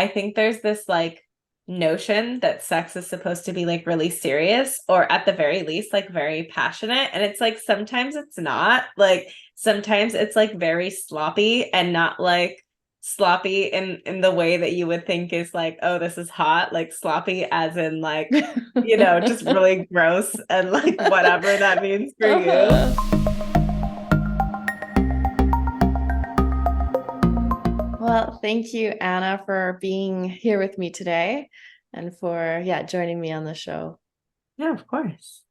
I think there's this like notion that sex is supposed to be like really serious or at the very least like very passionate, and it's like sometimes it's not. Like sometimes it's like very sloppy, and not like sloppy in the way that you would think is like, oh, this is hot, like sloppy as in like, just really gross and like whatever that means for you. Uh-huh. Well, thank you, Anna, for being here with me today and for, joining me on the show. Yeah, of course.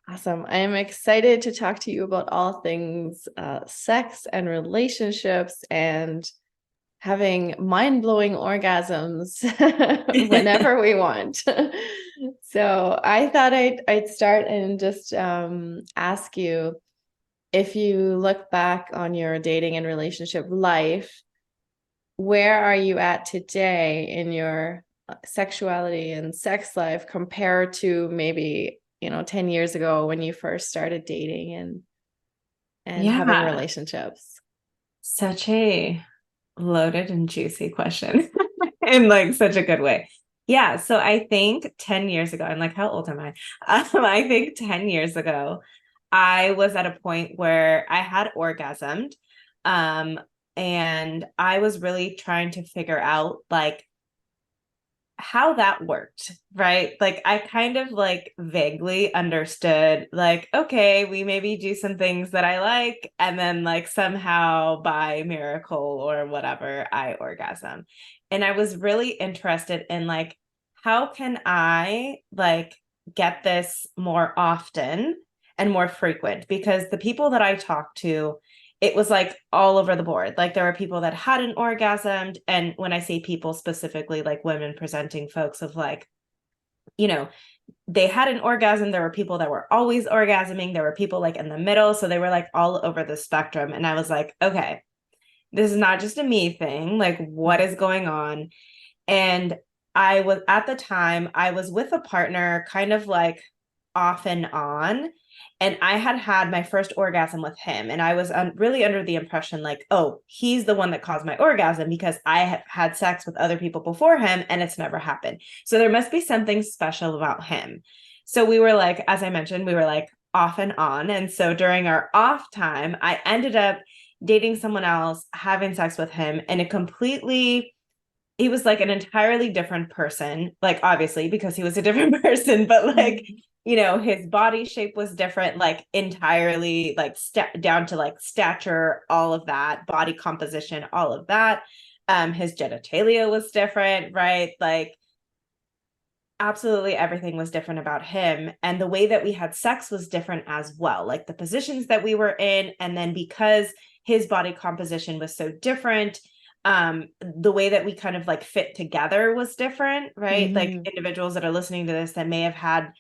Awesome. I am excited to talk to you about all things sex and relationships and having mind-blowing orgasms whenever we want. So I thought I'd start and just ask you, if you look back on your dating and relationship life, where are you at today in your sexuality and sex life compared to maybe 10 years ago when you first started dating and having Yeah, relationships? such a loaded and juicy question in like such a good way. Yeah, so I think 10 years ago, I'm like, how old am I? I think 10 years ago, I was at a point where I had orgasmed. Um, and I was really trying to figure out like how that worked, right? Like I kind of like vaguely understood like, okay, we maybe do some things that I like, and then like somehow by miracle or whatever, I orgasm. And I was really interested in like, how can I like get this more often and more frequent? Because the people that I talked to, it was like all over the board. Like there were people that hadn't orgasmed. And when I say people, specifically like women presenting folks of like, you know, they had an orgasm. There were people that were always orgasming. There were people like in the middle. So they were like all over the spectrum. And I was like, okay, this is not just a me thing. Like, what is going on? And I was at the time, I was with a partner kind of like off and on. And I had had my first orgasm with him. And I was really under the impression like, oh, he's the one that caused my orgasm because I have had sex with other people before him and it's never happened. So there must be something special about him. So we were like, as I mentioned, we were like off and on. And so during our off time, I ended up dating someone else, having sex with him, and he was like an entirely different person, like obviously because he was a different person, but like, his body shape was different, like entirely like down to like stature, all of that, body composition, all of that. His genitalia was different, right? Like absolutely everything was different about him. And the way that we had sex was different as well, like the positions that we were in. And then because his body composition was so different, the way that we kind of like fit together was different, right? Like Mm-hmm. individuals that are listening to this that may have had,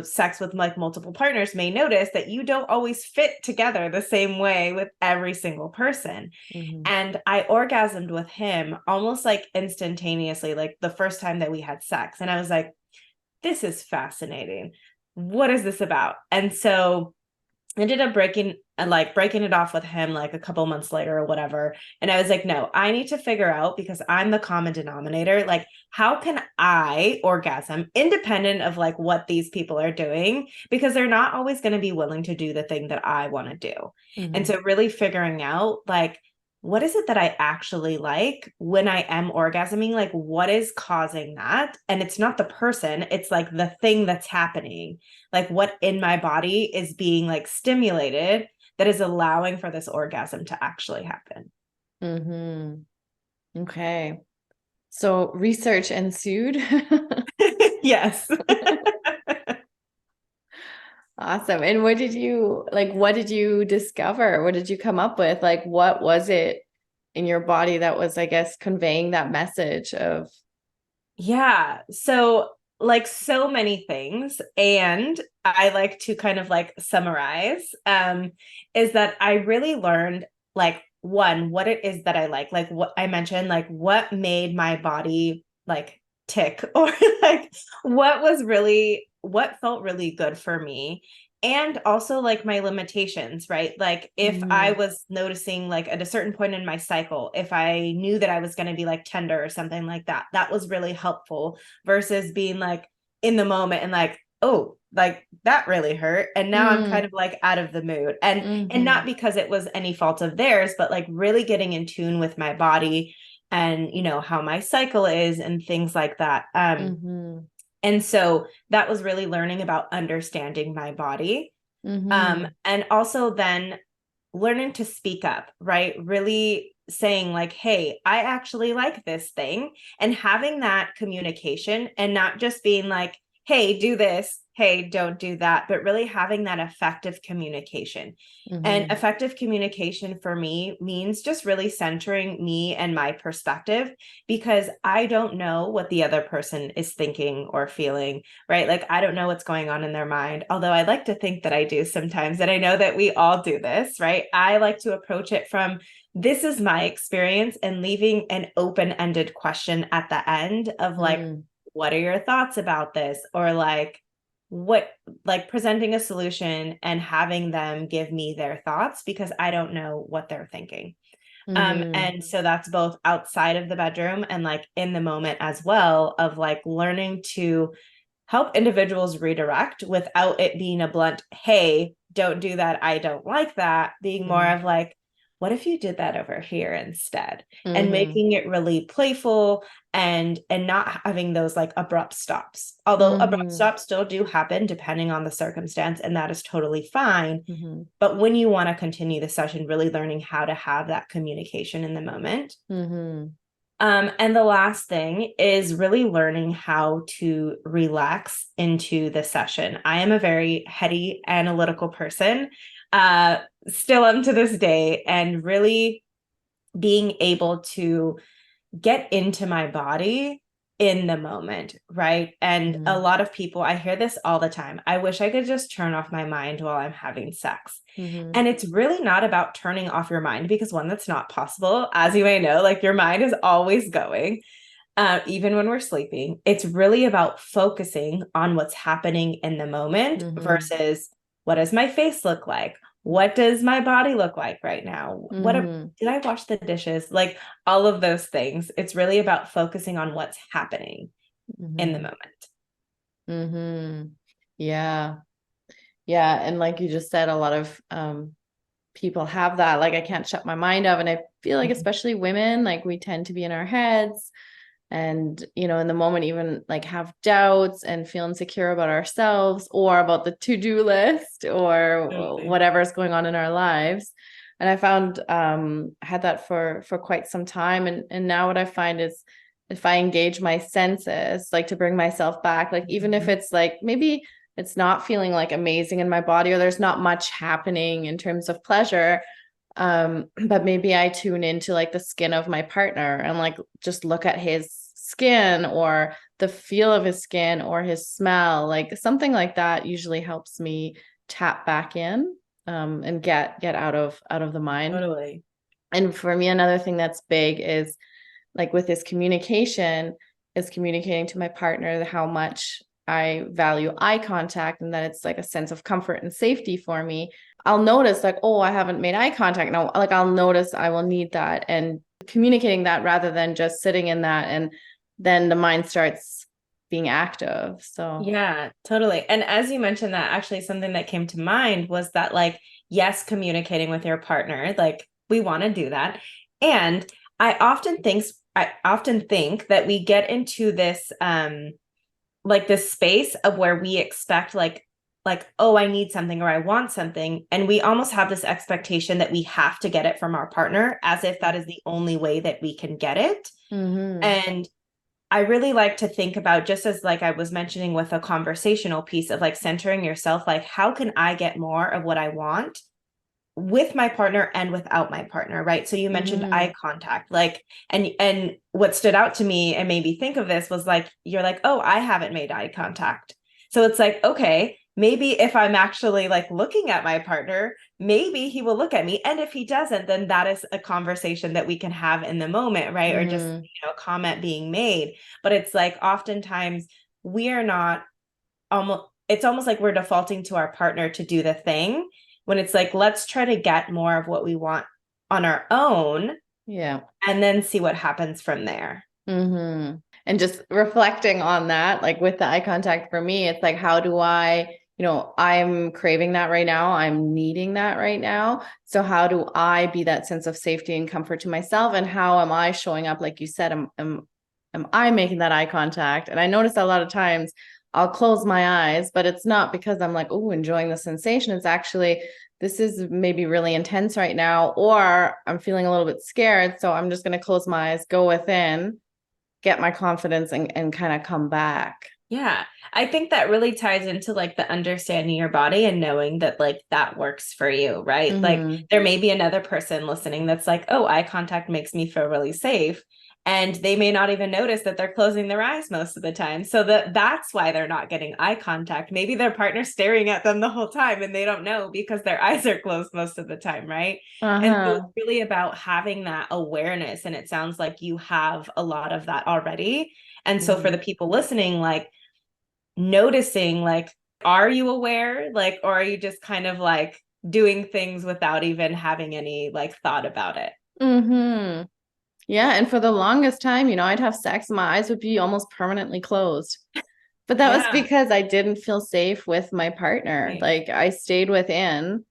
sex with like multiple partners may notice that you don't always fit together the same way with every single person. Mm-hmm. And I orgasmed with him almost like instantaneously, like the first time that we had sex. And I was like, this is fascinating. What is this about? And so I ended up breaking it off with him like a couple months later or whatever. And I was like, no, I need to figure out, because I'm the common denominator, like how can I orgasm independent of like what these people are doing? Because they're not always going to be willing to do the thing that I want to do. And Mm-hmm. so really figuring out like, what is it that I actually like when I am orgasming? Like, what is causing that? And it's not the person, it's like the thing that's happening, like what in my body is being like stimulated that is allowing for this orgasm to actually happen. Mm-hmm. Okay. So research ensued. Yes. Awesome. And what did you discover? What did you come up with? Like, what was it in your body that was, I guess, conveying that message of, Yeah. So, like so many things, and I like to kind of like summarize, is that I really learned like one, what it is that I like what I mentioned, like what made my body like tick or like what felt really good for me. and also like my limitations, right? Like if I was noticing like at a certain point in my cycle, if I knew that I was going to be like tender or something like that, that was really helpful versus being like in the moment and like, oh, like that really hurt. And now I'm kind of like out of the mood. And not because it was any fault of theirs, but like really getting in tune with my body and, you know, how my cycle is and things like that. And so that was really learning about understanding my body. And also then learning to speak up, right? Really saying like, hey, I actually like this thing, and having that communication and not just being like, hey, do this, hey, don't do that, but really having that effective communication. And effective communication for me means just really centering me and my perspective, because I don't know what the other person is thinking or feeling, right? Like, I don't know what's going on in their mind, although I like to think that I do sometimes. And I know that we all do this, right? I like to approach it from, this is my experience, and leaving an open-ended question at the end of like, what are your thoughts about this? Or like, what, like presenting a solution and having them give me their thoughts, because I don't know what they're thinking. And so that's both outside of the bedroom and like in the moment as well, of like learning to help individuals redirect without it being a blunt, hey, don't do that, I don't like that, being more of like, what if you did that over here instead? And making it really playful and not having those like abrupt stops. Although abrupt stops still do happen depending on the circumstance, and that is totally fine. But when you want to continue the session, really learning how to have that communication in the moment. And the last thing is really learning how to relax into the session. I am a very heady, analytical person, still am to this day, and really being able to get into my body in the moment, right? And a lot of people, I hear this all the time, I wish I could just turn off my mind while I'm having sex. And it's really not about turning off your mind, because one, that's not possible. As you may know, like your mind is always going, even when we're sleeping. It's really about focusing on what's happening in the moment versus, what does my face look like? What does my body look like right now? Did I wash the dishes? Like all of those things. It's really about focusing on what's happening in the moment. Yeah. Yeah. And like you just said, a lot of people have that. Like, I can't shut my mind off. And I feel like, especially women, like we tend to be in our heads and, you know, in the moment, even like have doubts and feel insecure about ourselves or about the to-do list or whatever's going on in our lives. And I found I had that for quite some time. And now what I find is, if I engage my senses, like to bring myself back, like even if it's like maybe it's not feeling like amazing in my body, or there's not much happening in terms of pleasure, but maybe I tune into like the skin of my partner and like just look at his skin or the feel of his skin or his smell, like something like that usually helps me tap back in and get out of the mind. Totally. And for me, another thing that's big is like with this communication, is communicating to my partner how much I value eye contact and that it's like a sense of comfort and safety for me. I'll notice like, oh, I haven't made eye contact. No, like I'll notice I will need that, and communicating that rather than just sitting in that. And then the mind starts being active. So yeah, totally. And as you mentioned that, actually something that came to mind was that like, yes, communicating with your partner, like we want to do that. And I often think that we get into this like this space of where we expect like, oh, I need something or I want something, and we almost have this expectation that we have to get it from our partner, as if that is the only way that we can get it. And I really like to think about, just as like I was mentioning with a conversational piece of like centering yourself, like how can I get more of what I want with my partner and without my partner, right? So you mentioned eye contact, like, and what stood out to me and made me think of this was like, you're like, oh, I haven't made eye contact. So it's like, okay, maybe if I'm actually like looking at my partner, maybe he will look at me. And if he doesn't, then that is a conversation that we can have in the moment, right? Or just, a comment being made. But it's like, oftentimes we are not almost, it's almost like we're defaulting to our partner to do the thing, when it's like, let's try to get more of what we want on our own. Yeah. And then see what happens from there. Mm-hmm. And just reflecting on that, like with the eye contact for me, it's like, how do I, I'm craving that right now. I'm needing that right now. So how do I be that sense of safety and comfort to myself? And how am I showing up? Like you said, am I making that eye contact? And I notice a lot of times I'll close my eyes, but it's not because I'm like, oh, enjoying the sensation. It's actually, this is maybe really intense right now, or I'm feeling a little bit scared. So I'm just going to close my eyes, go within, get my confidence and kind of come back. Yeah. I think that really ties into like the understanding your body and knowing that like that works for you, right? Like Mm-hmm. there may be another person listening that's like, oh, eye contact makes me feel really safe. And they may not even notice that they're closing their eyes most of the time. So that's why they're not getting eye contact. Maybe their partner's staring at them the whole time and they don't know because their eyes are closed most of the time, right? And so it's Uh-huh. really about having that awareness. And it sounds like you have a lot of that already. And so for Mm-hmm. the people listening, like noticing, like, are you aware? Like, or are you just kind of like doing things without even having any like thought about it? Mm-hmm. Yeah. And for the longest time, I'd have sex, my eyes would be almost permanently closed. But that was Yeah. because I didn't feel safe with my partner. Right. Like I stayed within.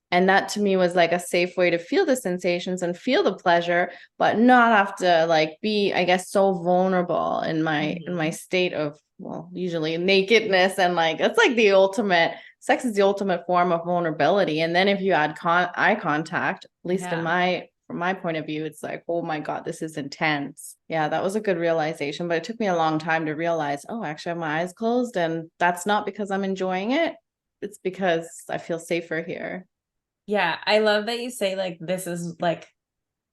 And that to me was like a safe way to feel the sensations and feel the pleasure, but not have to like be, I guess, so vulnerable in my Mhm. state of, well, usually nakedness. And like it's like the ultimate sex is the ultimate form of vulnerability. And then if you add eye contact, at least Yeah. from my point of view, it's like, oh my God, this is intense. Yeah, that was a good realization. But it took me a long time to realize, oh, actually, I have my eyes closed. And that's not because I'm enjoying it. It's because I feel safer here. Yeah. I love that you say, like, this is like,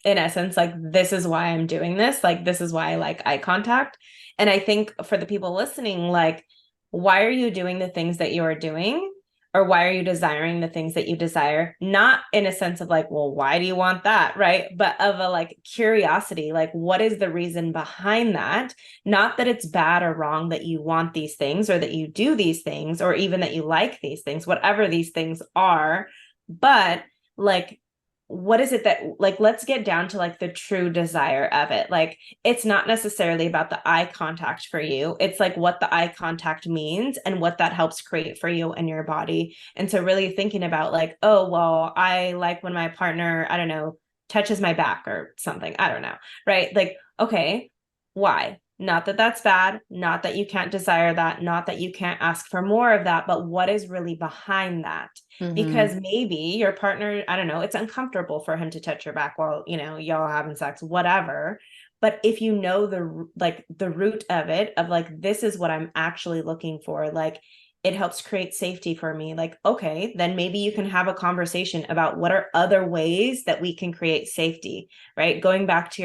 in essence, like, this is why I'm doing this. Like, this is why I like eye contact. And I think for the people listening, like, why are you doing the things that you are doing? Or why are you desiring the things that you desire? Not in a sense of like, well, why do you want that? Right. But of a like curiosity, like, what is the reason behind that? Not that it's bad or wrong that you want these things or that you do these things or even that you like these things, whatever these things are. But like, what is it that, like, let's get down to like the true desire of it. Like, it's not necessarily about the eye contact for you. It's like what the eye contact means and what that helps create for you and your body. And so really thinking about like, oh, well, I like when my partner, I don't know, touches my back or something. I don't know. Right. Like, okay, why? Not that that's bad, not that you can't desire that, not that you can't ask for more of that, but what is really behind that? Because Mm-hmm. maybe your partner, I don't know, it's uncomfortable for him to touch your back while, y'all having sex, whatever. But if you know the root of it, of like, this is what I'm actually looking for, like, it helps create safety for me. Like, okay, then maybe you can have a conversation about what are other ways that we can create safety, right? Going back to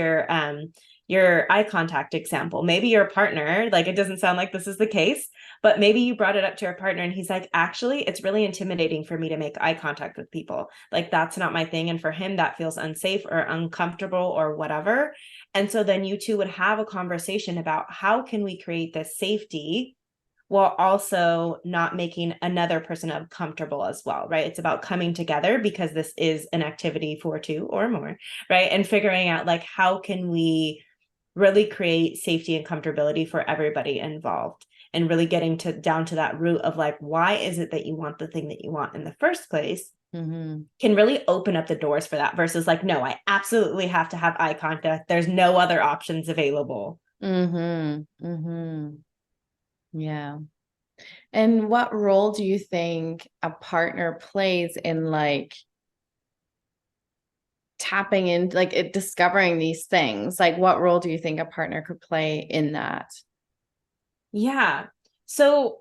your eye contact example, maybe your partner, like, it doesn't sound like this is the case, but maybe you brought it up to your partner and he's like, actually, it's really intimidating for me to make eye contact with people. Like, that's not my thing. And for him, that feels unsafe or uncomfortable or whatever. And so then you two would have a conversation about how can we create this safety while also not making another person uncomfortable as well, right? It's about coming together because this is an activity for two or more, right? And figuring out like, how can we really create safety and comfortability for everybody involved, and really getting to down to that root of like, why is it that you want the thing that you want in the first place, Mm-hmm. can really open up the doors for that versus like, no, I absolutely have to have eye contact, there's no other options available. Mm-hmm. Mm-hmm. Yeah. And what role do you think a partner plays in like tapping in, like discovering these things? Like, what role do you think a partner could play in that? Yeah. So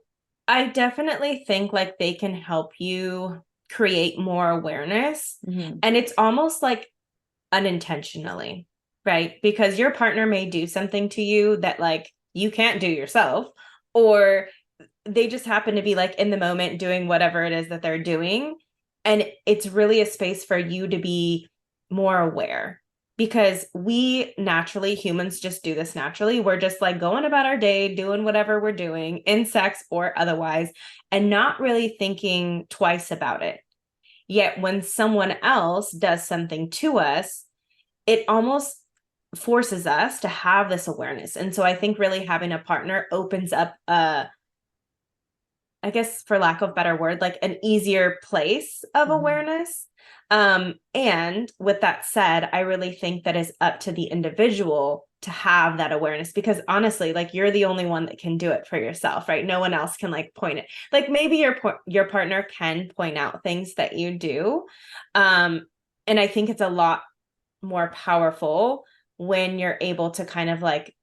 I definitely think like they can help you create more awareness. Mm-hmm. And it's almost like unintentionally, right? Because your partner may do something to you that like you can't do yourself, or they just happen to be like in the moment doing whatever it is that they're doing. And it's really a space for you to be more aware. because we naturally, humans just do this naturally. We're just like going about our day, doing whatever we're doing in sex or otherwise, and not really thinking twice about it. Yet when someone else does something to us, it almost forces us to have this awareness. And so I think really having a partner opens up I guess for lack of a better word, like an easier place of awareness. And with that said, I really think that is up to the individual to have that awareness, because honestly, like you're the only one that can do it for yourself, right? No one else can like point it. Like maybe your partner can point out things that you do. And I think it's a lot more powerful when you're able to kind of like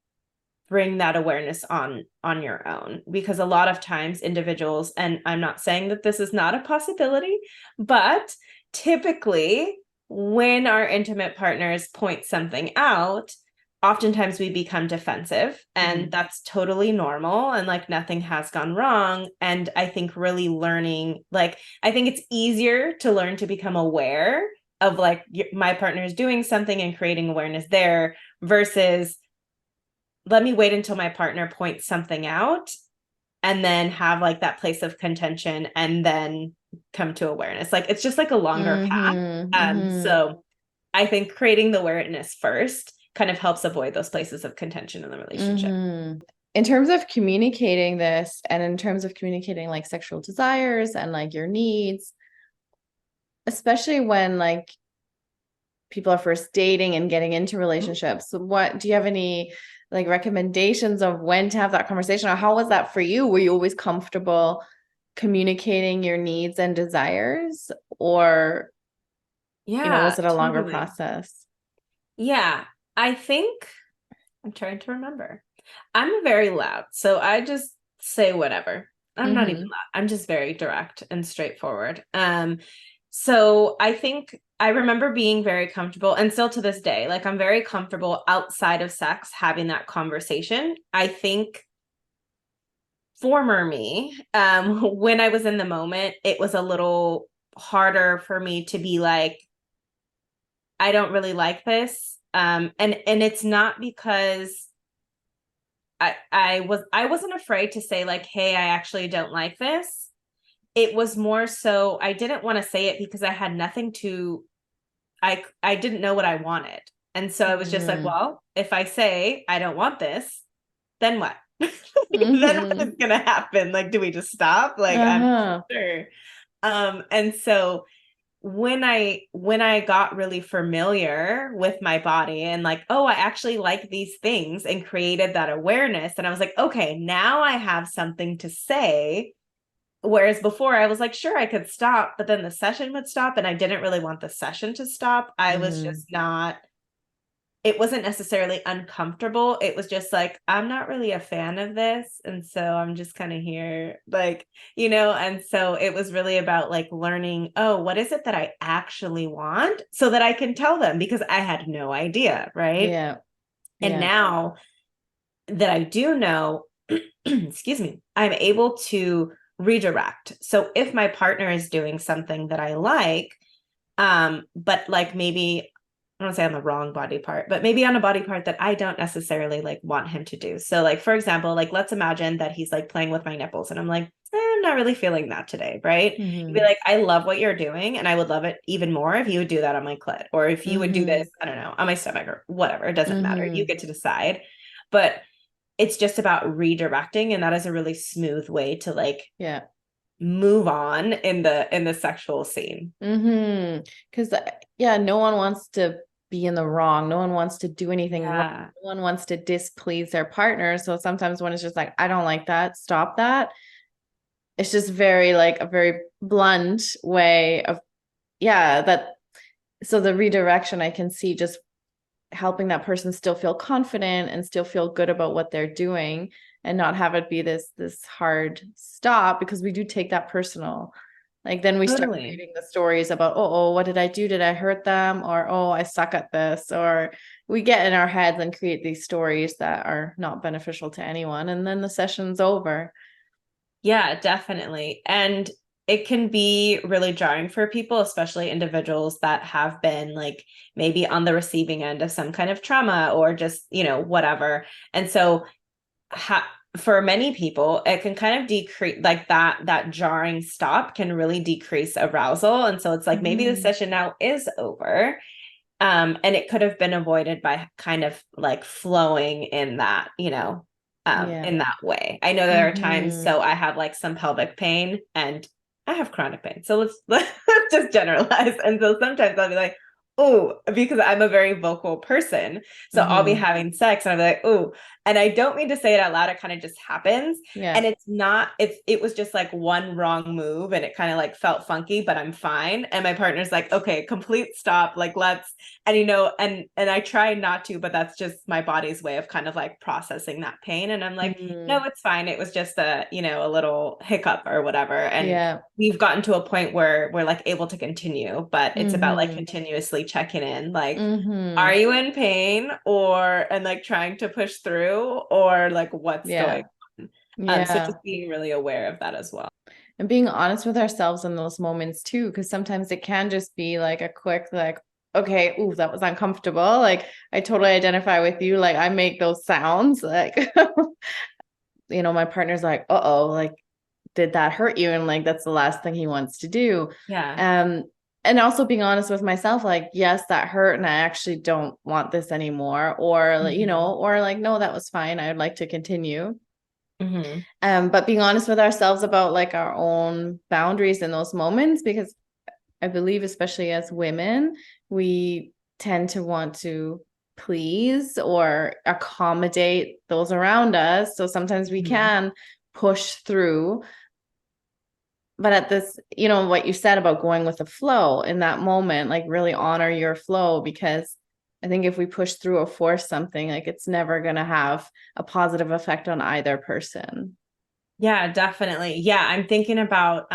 bring that awareness on your own, because a lot of times individuals, and I'm not saying that this is not a possibility, but typically when our intimate partners point something out, oftentimes we become defensive, and that's totally normal, and like nothing has gone wrong. And I think really learning, like I think it's easier to learn to become aware of like my partner is doing something and creating awareness there, versus let me wait until my partner points something out and then have like that place of contention and then come to awareness. Like it's just like a longer path. So I think creating the awareness first kind of helps avoid those places of contention in the relationship. In terms of communicating this, and in terms of communicating like sexual desires and like your needs, especially when like people are first dating and getting into relationships, what do you have any like recommendations of when to have that conversation, or how was that for you? Were you always comfortable communicating your needs and desires, or was it a longer process? Yeah, I think I'm trying to remember. I'm very loud, so I just say whatever. I'm not even loud. I'm just very direct and straightforward. So I think I remember being very comfortable, and still to this day, like I'm very comfortable outside of sex having that conversation. I think former me, when I was in the moment, it was a little harder for me to be like, I don't really like this. And it's not because I wasn't afraid to say like, hey, I actually don't like this. It was more so I didn't want to say it because I had nothing to I didn't know what I wanted. And so I was just like, well, if I say I don't want this, then what? Then what is gonna happen? Like, do we just stop? Like, I'm not sure. And so when I got really familiar with my body and like, oh, I actually like these things, and created that awareness, and I was like, okay, now I have something to say. Whereas before I was like, sure, I could stop, but then the session would stop, and I didn't really want the session to stop. I was just not, it wasn't necessarily uncomfortable. It was just like, I'm not really a fan of this. And so I'm just kind of here, like, and so it was really about like learning, oh, what is it that I actually want, so that I can tell them, because I had no idea. Right. And now that I do know, excuse me, I'm able to redirect. So if my partner is doing something that I like, but like maybe I don't want to say on the wrong body part, but maybe on a body part that I don't necessarily like want him to do. So like, for example, like let's imagine that he's like playing with my nipples and I'm like, I'm not really feeling that today, right? You'd be like, I love what you're doing, and I would love it even more if you would do that on my clit, or if you would do this, I don't know, on my stomach or whatever. It doesn't matter. You get to decide. But it's just about redirecting, and that is a really smooth way to like move on in the sexual scene. Because no one wants to be in the wrong. No one wants to do anything wrong. No one wants to displease their partner. So sometimes when it's just like, I don't like that, stop that. It's just very like a very blunt way of that. So the redirection, I can see just helping that person still feel confident and still feel good about what they're doing, and not have it be this hard stop, because we do take that personal. Like then we start creating the stories about, oh, what did I do? Did I hurt them? Or, oh, I suck at this. Or we get in our heads and create these stories that are not beneficial to anyone. And then the session's over. Yeah, definitely. And it can be really jarring for people, especially individuals that have been like maybe on the receiving end of some kind of trauma or just, whatever. And so for many people, it can kind of decrease like that jarring stop can really decrease arousal. And so it's like maybe the session now is over. And it could have been avoided by kind of like flowing in that, Yeah. in that way. I know there are times, so I have like some pelvic pain and I have chronic pain. So let's just generalize. And so sometimes I'll be like, oh, because I'm a very vocal person. So I'll be having sex and I'll be like, oh, and I don't mean to say it out loud. It kind of just happens. Yeah. And it was just like one wrong move and it kind of like felt funky, but I'm fine. And my partner's like, okay, complete stop. Like and and I try not to, but that's just my body's way of kind of like processing that pain. And I'm like, no, it's fine. It was just a little hiccup or whatever. And we've gotten to a point where we're like able to continue, but it's about like continuously checking in, like, are you in pain and like trying to push through or like what's going on? So just being really aware of that as well. And being honest with ourselves in those moments too, because sometimes it can just be like a quick, like, okay, ooh, that was uncomfortable. Like I totally identify with you. Like I make those sounds like, my partner's like, uh-oh, like, did that hurt you? And like, that's the last thing he wants to do. Yeah. And also being honest with myself, like, yes, that hurt. And I actually don't want this anymore. Or, or like, no, that was fine. I would like to continue. But being honest with ourselves about like our own boundaries in those moments, because I believe, especially as women, we tend to want to please or accommodate those around us. So sometimes we can push through. But at this, what you said about going with the flow in that moment, like really honor your flow, because I think if we push through or force something, like it's never going to have a positive effect on either person. Yeah, definitely. Yeah, I'm thinking about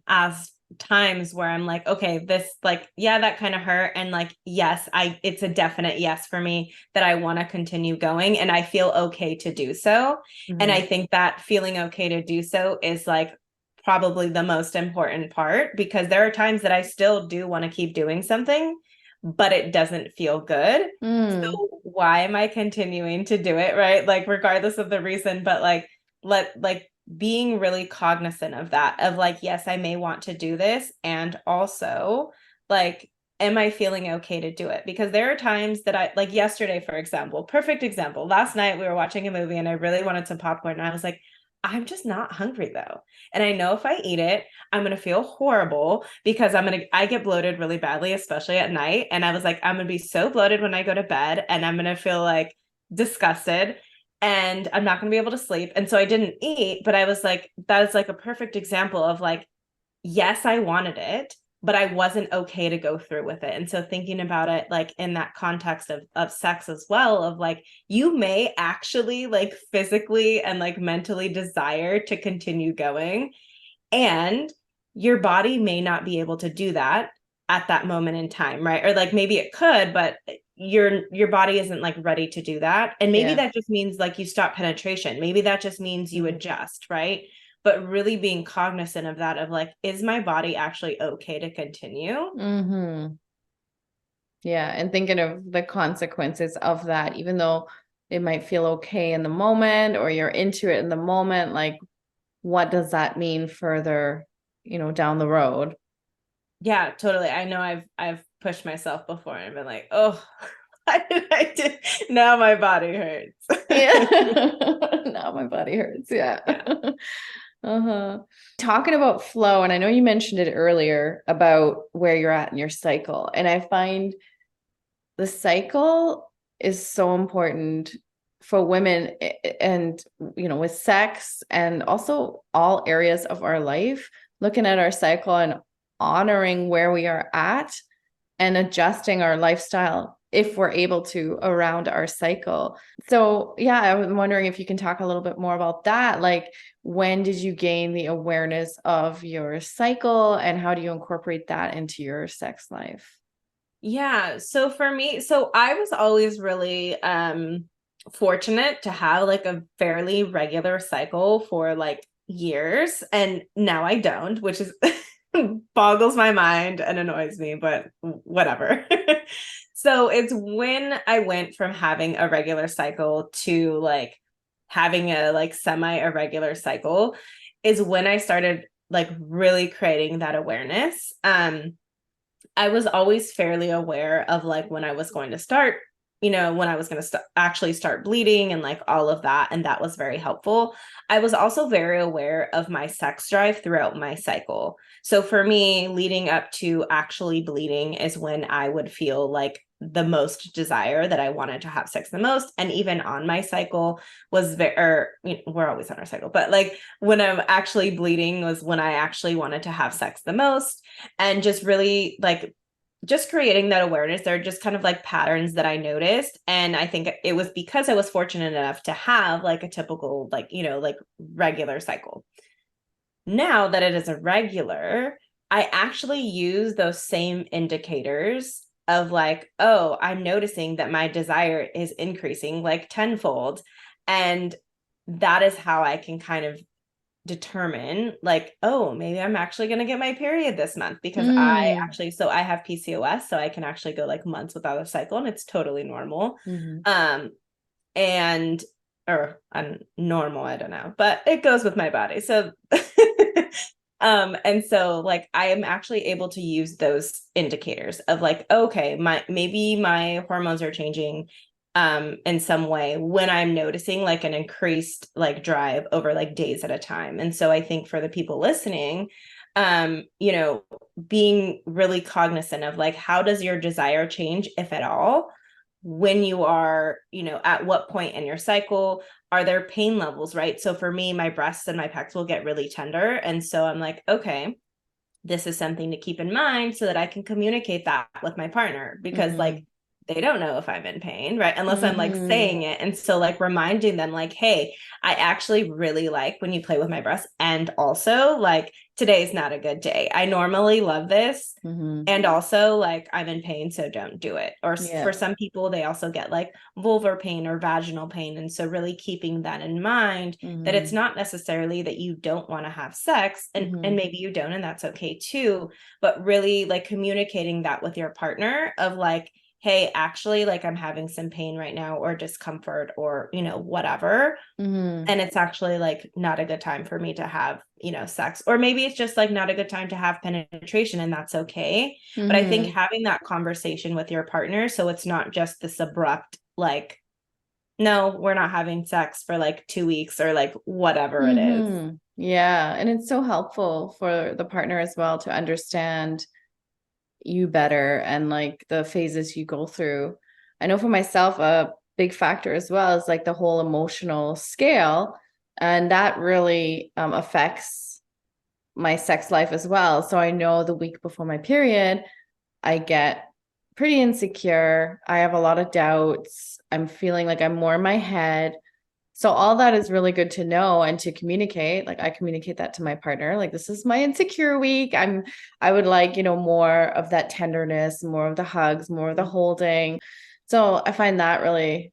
as times where I'm like, okay, this like, yeah, that kind of hurt. And like, yes, it's a definite yes for me that I want to continue going and I feel okay to do so. And I think that feeling okay to do so is like probably the most important part, because there are times that I still do want to keep doing something, but it doesn't feel good. So why am I continuing to do it? Right. Like, regardless of the reason, but like being really cognizant of that, of like, yes, I may want to do this. And also like, am I feeling okay to do it? Because there are times that I like yesterday, for example, perfect example. Last night we were watching a movie and I really wanted some popcorn. And I was like, I'm just not hungry though. And I know if I eat it, I'm going to feel horrible because I get bloated really badly, especially at night. And I was like, I'm going to be so bloated when I go to bed and I'm going to feel like disgusted and I'm not going to be able to sleep. And so I didn't eat, but I was like, that is like a perfect example of like, yes, I wanted it, but I wasn't okay to go through with it. And so thinking about it like in that context of sex as well, of like, you may actually like physically and like mentally desire to continue going, and your body may not be able to do that at that moment in time, right? Or like maybe it could, but your body isn't like ready to do that. And maybe that just means like you stop penetration. Maybe that just means you adjust, right? But really being cognizant of that, of like, is my body actually okay to continue? Yeah. And thinking of the consequences of that, even though it might feel okay in the moment or you're into it in the moment, like what does that mean further, down the road? Yeah, totally. I know I've pushed myself before and been like, oh, why did I do? Now my body hurts. Now my body hurts. Yeah. Talking about flow, and I know you mentioned it earlier about where you're at in your cycle, and I find the cycle is so important for women and with sex and also all areas of our life, looking at our cycle and honoring where we are at and adjusting our lifestyle if we're able to around our cycle. So yeah, I'm wondering if you can talk a little bit more about that. Like, when did you gain the awareness of your cycle and how do you incorporate that into your sex life? Yeah. So for me, so I was always really fortunate to have like a fairly regular cycle for like years, and now I don't, which is boggles my mind and annoys me, but whatever. So it's when I went from having a regular cycle to like having a like semi irregular cycle is when I started like really creating that awareness. I was always fairly aware of like when I was going to start, when I was going to actually start bleeding and like all of that. And that was very helpful. I was also very aware of my sex drive throughout my cycle. So for me, leading up to actually bleeding is when I would feel like the most desire that I wanted to have sex the most. And even on my cycle was we're always on our cycle, but like when I'm actually bleeding was when I actually wanted to have sex the most. And just really like just creating that awareness. They're just kind of like patterns that I noticed. And I think it was because I was fortunate enough to have like a typical, like, like regular cycle. Now that it is a regular, I actually use those same indicators of like, oh, I'm noticing that my desire is increasing like tenfold. And that is how I can kind of determine like, oh, maybe I'm actually going to get my period this month because I have PCOS, so I can actually go like months without a cycle and it's totally normal. Um and or normal, I don't know, but it goes with my body. So and so like I am actually able to use those indicators of like, okay, maybe my hormones are changing in some way when I'm noticing like an increased like drive over like days at a time. And so I think for the people listening, being really cognizant of like, how does your desire change, if at all, when you are, at what point in your cycle? Are there pain levels, right? So for me, my breasts and my pecs will get really tender. And so I'm like, okay, this is something to keep in mind so that I can communicate that with my partner because like they don't know if I'm in pain, right? Unless I'm like saying it. And so like reminding them like, hey, I actually really like when you play with my breasts. And also like today's not a good day. I normally love this. And also like I'm in pain, so don't do it. Or for some people, they also get like vulvar pain or vaginal pain. And so really keeping that in mind that it's not necessarily that you don't want to have sex and maybe you don't, and that's okay too. But really like communicating that with your partner of like, hey, actually, like I'm having some pain right now or discomfort or, whatever. And it's actually like not a good time for me to have, sex. Or maybe it's just like not a good time to have penetration and that's okay. But I think having that conversation with your partner so it's not just this abrupt, like, no, we're not having sex for like 2 weeks or like whatever it is. Yeah. And it's so helpful for the partner as well to understand you better and like the phases you go through. I know for myself, a big factor as well is like the whole emotional scale. And that really affects my sex life as well. So I know the week before my period, I get pretty insecure. I have a lot of doubts. I'm feeling like I'm more in my head. So all that is really good to know and to communicate. Like I communicate that to my partner. Like this is my insecure week. I would like, more of that tenderness, more of the hugs, more of the holding. So I find that really,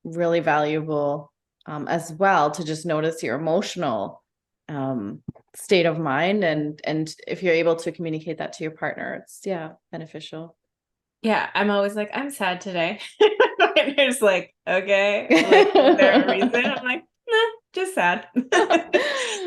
really valuable as well to just notice your emotional state of mind. And if you're able to communicate that to your partner, it's beneficial. Yeah, I'm always like, I'm sad today. And it's like, okay, like, is there a reason? I'm like, nah, just sad.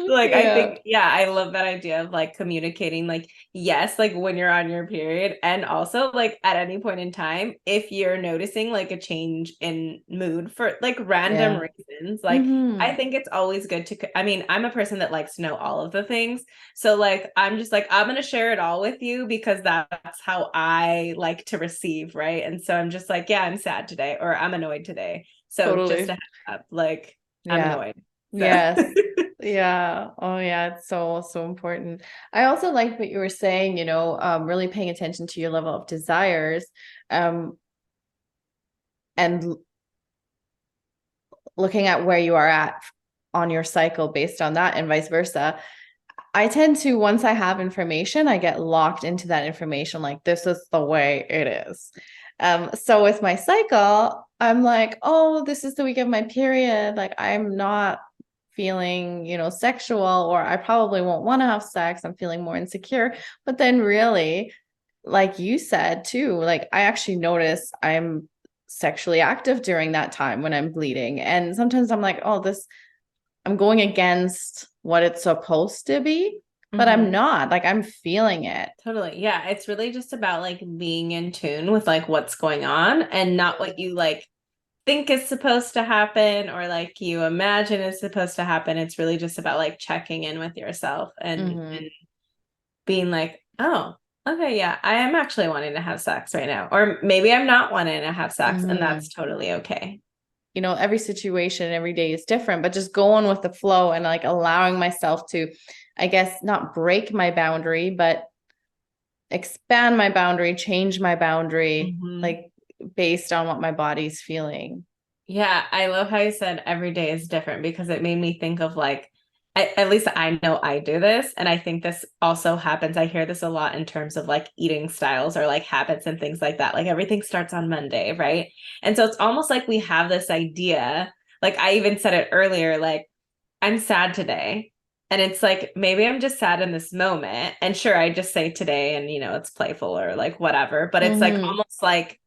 Like, I think, I love that idea of like communicating, like, yes, like when you're on your period, and also like at any point in time, if you're noticing like a change in mood for like random reasons, like, I think it's always good to, I mean, I'm a person that likes to know all of the things. So like, I'm just like, I'm going to share it all with you because that's how I like to receive. Right. And so I'm just like, yeah, I'm sad today or I'm annoyed today. So just a heads up, like, I'm annoyed. So. Yes. Yeah. Oh yeah. It's so, so important. I also like what you were saying, really paying attention to your level of desires, and looking at where you are at on your cycle based on that and vice versa. I tend to, once I have information, I get locked into that information. Like this is the way it is. So with my cycle, I'm like, oh, this is the week of my period. Like I'm not feeling, sexual, or I probably won't want to have sex. I'm feeling more insecure. But then really, like you said too, like I actually notice I'm sexually active during that time when I'm bleeding. And sometimes I'm like, oh, I'm going against what it's supposed to be, but I'm not. Like I'm feeling it. Totally. Yeah. It's really just about like being in tune with like what's going on and not what you like think is supposed to happen or like you imagine is supposed to happen. It's really just about like checking in with yourself and being like, oh, okay, yeah, I am actually wanting to have sex right now. Or maybe I'm not wanting to have sex, and that's totally okay. Every situation every day is different, but just going with the flow and like allowing myself to, I guess, not break my boundary, but expand my boundary, change my boundary, like based on what my body's feeling. Yeah, I love how you said every day is different because it made me think of like, at least I know I do this. And I think this also happens. I hear this a lot in terms of like eating styles or like habits and things like that. Like everything starts on Monday, right? And so it's almost like we have this idea, like I even said it earlier, like I'm sad today. And it's like, maybe I'm just sad in this moment. And sure, I just say today and, it's playful or like whatever. But it's like almost like,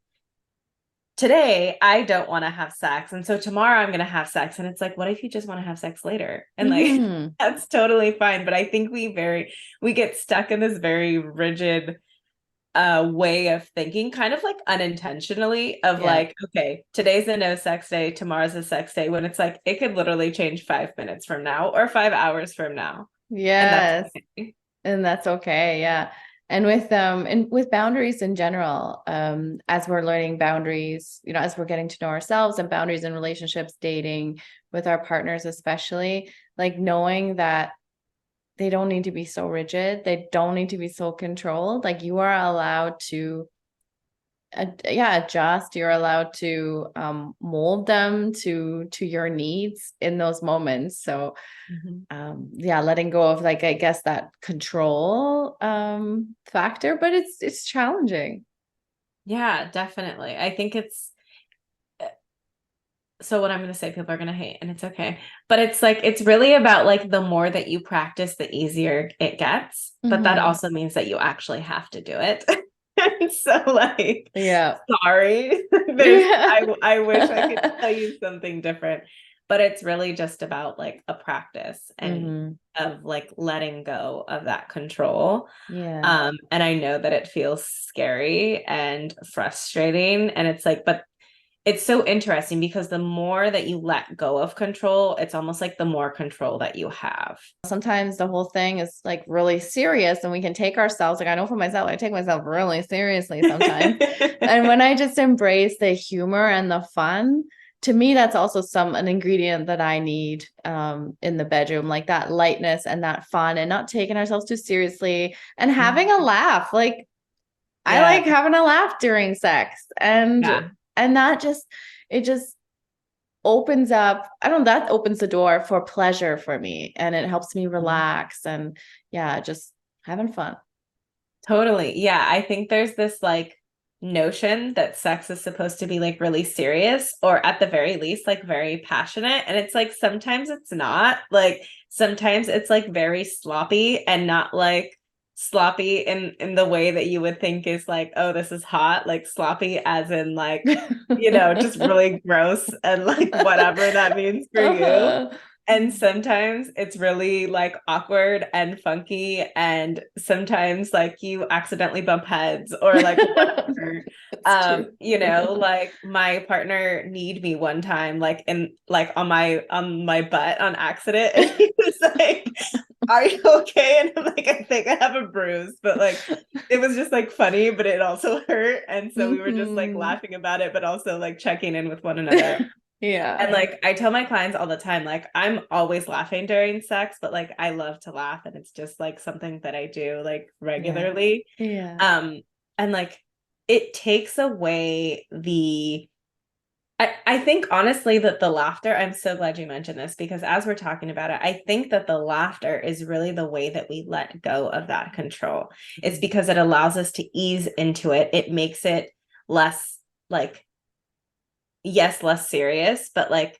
today I don't want to have sex. And so tomorrow I'm going to have sex. And it's like, what if you just want to have sex later? And like, that's totally fine. But I think we get stuck in this very rigid way of thinking, kind of like unintentionally of like, okay, today's a no sex day, tomorrow's a sex day, when it's like, it could literally change 5 minutes from now or 5 hours from now. Yes. And that's okay. And that's okay. Yeah. And with boundaries in general, as we're learning boundaries, as we're getting to know ourselves and boundaries in relationships, dating with our partners, especially, like knowing that they don't need to be so rigid. They don't need to be so controlled. Like you are allowed to adjust. You're allowed to mold them to your needs in those moments. So letting go of like I guess that control factor, but it's challenging. Yeah, definitely. I think it's so what I'm going to say, people are going to hate, and it's okay. But it's like, it's really about like the more that you practice, the easier it gets. But that also means that you actually have to do it. So like, sorry, I wish I could tell you something different, but it's really just about like a practice and of like letting go of that control. And I know that it feels scary and frustrating, and it's like, but it's so interesting because the more that you let go of control, it's almost like the more control that you have. Sometimes the whole thing is like really serious and we can take ourselves, like I know for myself, I take myself really seriously sometimes. And when I just embrace the humor and the fun, to me, that's also an ingredient that I need in the bedroom, like that lightness and that fun and not taking ourselves too seriously and having a laugh. Like I like having a laugh during sex and that it just opens up, that opens the door for pleasure for me and it helps me relax and just having fun. Totally. Yeah. I think there's this like notion that sex is supposed to be like really serious or at the very least like very passionate. And it's like sometimes it's not. Like sometimes it's like very sloppy and not like sloppy in the way that you would think is like, oh, this is hot, like sloppy as in like, just really gross and like whatever that means for you. And sometimes it's really like awkward and funky, and sometimes like you accidentally bump heads or like whatever. Like my partner kneed me one time, like in like on my butt on accident, and he was like, "Are you okay?" And I'm like, "I think I have a bruise," but like it was just like funny, but it also hurt, and so we were just like laughing about it, but also like checking in with one another. And like I tell my clients all the time, like I'm always laughing during sex, but like I love to laugh and it's just like something that I do like regularly. And like it takes away I think honestly that the laughter, I'm so glad you mentioned this because as we're talking about it, I think that the laughter is really the way that we let go of that control. It's because it allows us to ease into it. It makes it less like, yes, less serious, but like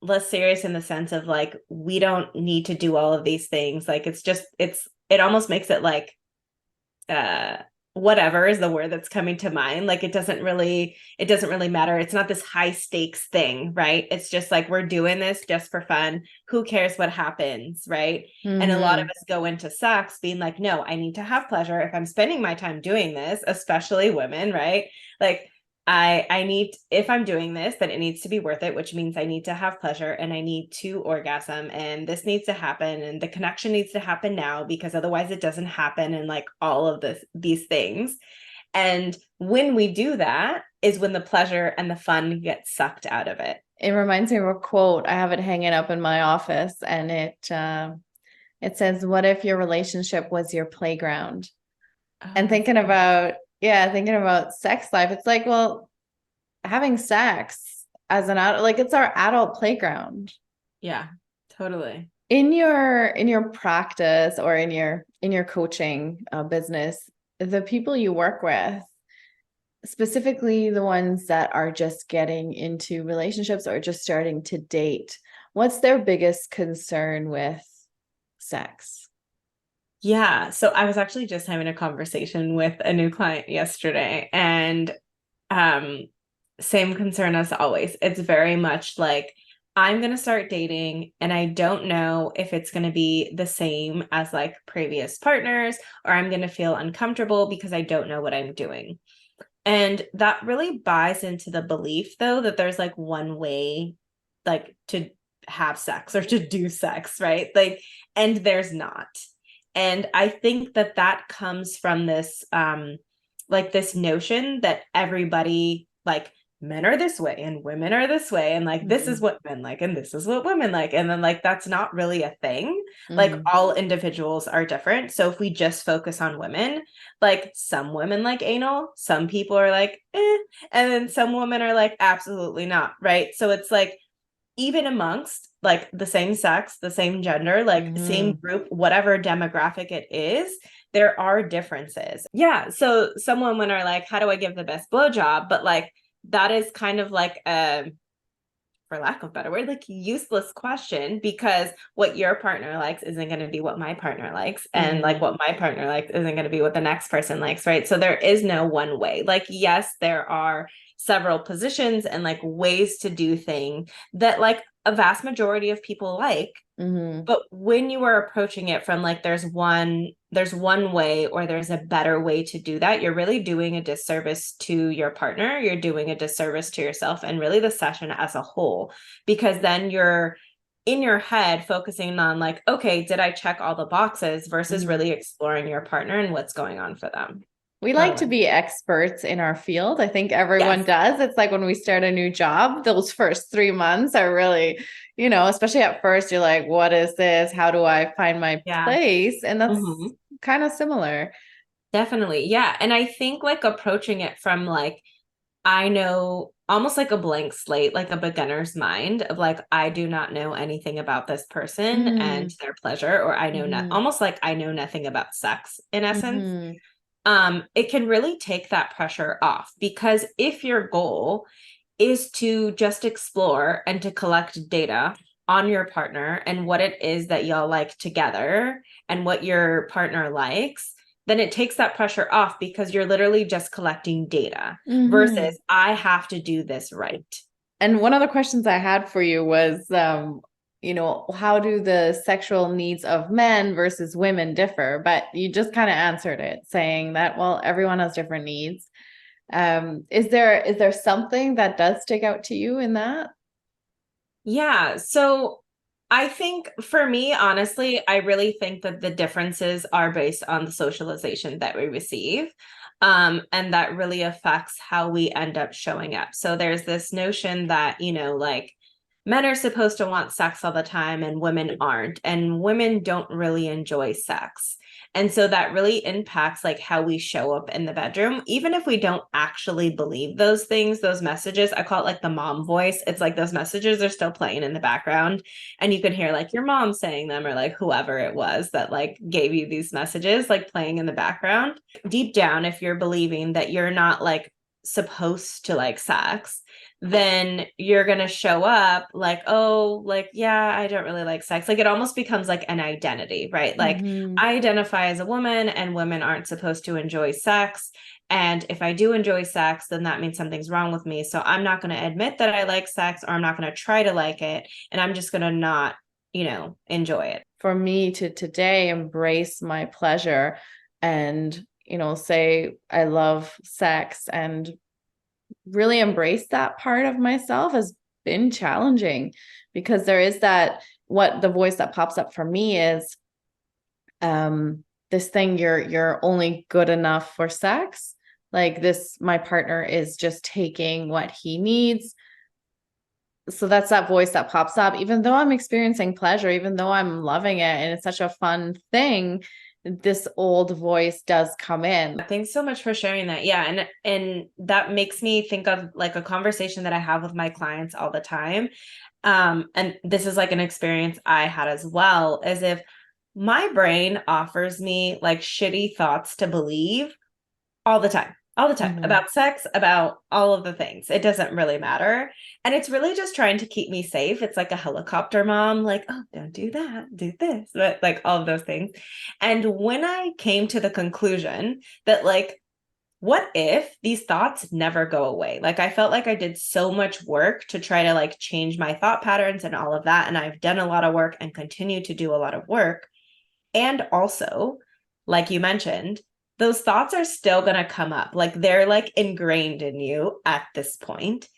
less serious in the sense of like, we don't need to do all of these things. Like, it almost makes it like, uh, whatever is the word that's coming to mind. Like, it doesn't really matter. It's not this high stakes thing, right? It's just like, we're doing this just for fun. Who cares what happens, right? And a lot of Mm-hmm. us go into sex being like, no, I need to have pleasure if I'm spending my time doing this, especially women, right? Like, I need, if I'm doing this, then it needs to be worth it, which means I need to have pleasure and I need to orgasm and this needs to happen and the connection needs to happen now because otherwise it doesn't happen, and like all of these things. And when we do that is when the pleasure and the fun gets sucked out of it. It reminds me of a quote. I have it hanging up in my office, and it says, "What if your relationship was your playground?" Oh, And that's thinking about sex life, it's like, well, having sex as an adult, like it's our adult playground. yeah, totally. In your practice or in your coaching business, the people you work with, specifically the ones that are just getting into relationships or just starting to date, what's their biggest concern with sex? Yeah. So I was actually just having a conversation with a new client yesterday, and um same concern as always. It's very much like, I'm going to start dating and I don't know if it's going to be the same as like previous partners, or I'm going to feel uncomfortable because I don't know what I'm doing. And that really buys into the belief though that there's like one way like to have sex or to do sex, right? Like, and there's not. And I think that that comes from this like this notion that everybody, like, men are this way and women are this way, and like this is Mm-hmm. what men like and this is what women like, and then like that's not really a thing. Like, Mm-hmm. all individuals are different. So if we just focus on women, like, some women like anal, some people are like and then some women are like absolutely not, right? So it's like, even amongst like the same sex, the same gender, like same Mm-hmm. group, whatever demographic it is, there are differences. Yeah. So some women are like, how do I give the best blowjob? But like, that is kind of like a, for lack of a better word, like useless question, because what your partner likes isn't going to be what my partner likes. And like Mm-hmm. what my partner likes isn't going to be what the next person likes. Right. So there is no one way. Like, yes, there are several positions and like ways to do things that like a vast majority of people like. Mm-hmm. But when you are approaching it from like, there's one way or there's a better way to do that, you're really doing a disservice to your partner. You're doing a disservice to yourself and really the session as a whole, because then you're in your head focusing on like, okay, did I check all the boxes, versus Mm-hmm. really exploring your partner and what's going on for them. We like to Totally. be experts in our field. I think everyone Yes. does. It's like when we start a new job, those first 3 months are really, especially at first, you're like, what is this? How do I find my Yeah. place? And that's Mhm. kind of similar. Definitely. Yeah. And I think like approaching it from like, I know, almost like a blank slate, like a beginner's mind of like, I do not know anything about this person and Mm-hmm. their pleasure, or I know not, Mm-hmm. almost like I know nothing about sex in essence. Mm-hmm. It can really take that pressure off, because if your goal is to just explore and to collect data on your partner and what it is that y'all like together and what your partner likes, then it takes that pressure off, because you're literally just collecting data Mm-hmm. versus I have to do this right. And one of the questions I had for you was, how do the sexual needs of men versus women differ? But you just kind of answered it, saying that, well, everyone has different needs. Is there something that does stick out to you in that? Yeah. So I think for me, honestly, I really think that the differences are based on the socialization that we receive. And that really affects how we end up showing up. So there's this notion that, like, men are supposed to want sex all the time and women aren't, and women don't really enjoy sex. And so that really impacts like how we show up in the bedroom, even if we don't actually believe those things, those messages. I call it like the mom voice. It's like those messages are still playing in the background, and you can hear like your mom saying them, or like whoever it was that like gave you these messages like playing in the background. Deep down, if you're believing that you're not like supposed to like sex, then you're going to show up like, oh, like, yeah, I don't really like sex. Like it almost becomes like an identity, right? Like Mm-hmm. I identify as a woman and women aren't supposed to enjoy sex. And if I do enjoy sex, then that means something's wrong with me. So I'm not going to admit that I like sex, or I'm not going to try to like it. And I'm just going to not, enjoy it. For me to today embrace my pleasure and, say I love sex and really embrace that part of myself has been challenging, because there is what the voice that pops up for me is this thing, you're only good enough for sex. Like this, my partner is just taking what he needs. So that's that voice that pops up, even though I'm experiencing pleasure, even though I'm loving it and it's such a fun thing, this old voice does come in. Thanks so much for sharing that. Yeah, and that makes me think of like a conversation that I have with my clients all the time. And this is like an experience I had as well, as if my brain offers me like shitty thoughts to believe all the time Mm-hmm. about sex, about all of the things. It doesn't really matter. And it's really just trying to keep me safe. It's like a helicopter mom, like, oh, don't do that, do this, but like all of those things. And when I came to the conclusion that, like, what if these thoughts never go away? Like, I felt like I did so much work to try to like change my thought patterns and all of that. And I've done a lot of work and continue to do a lot of work. And also, like you mentioned, those thoughts are still going to come up. Like they're like ingrained in you at this point.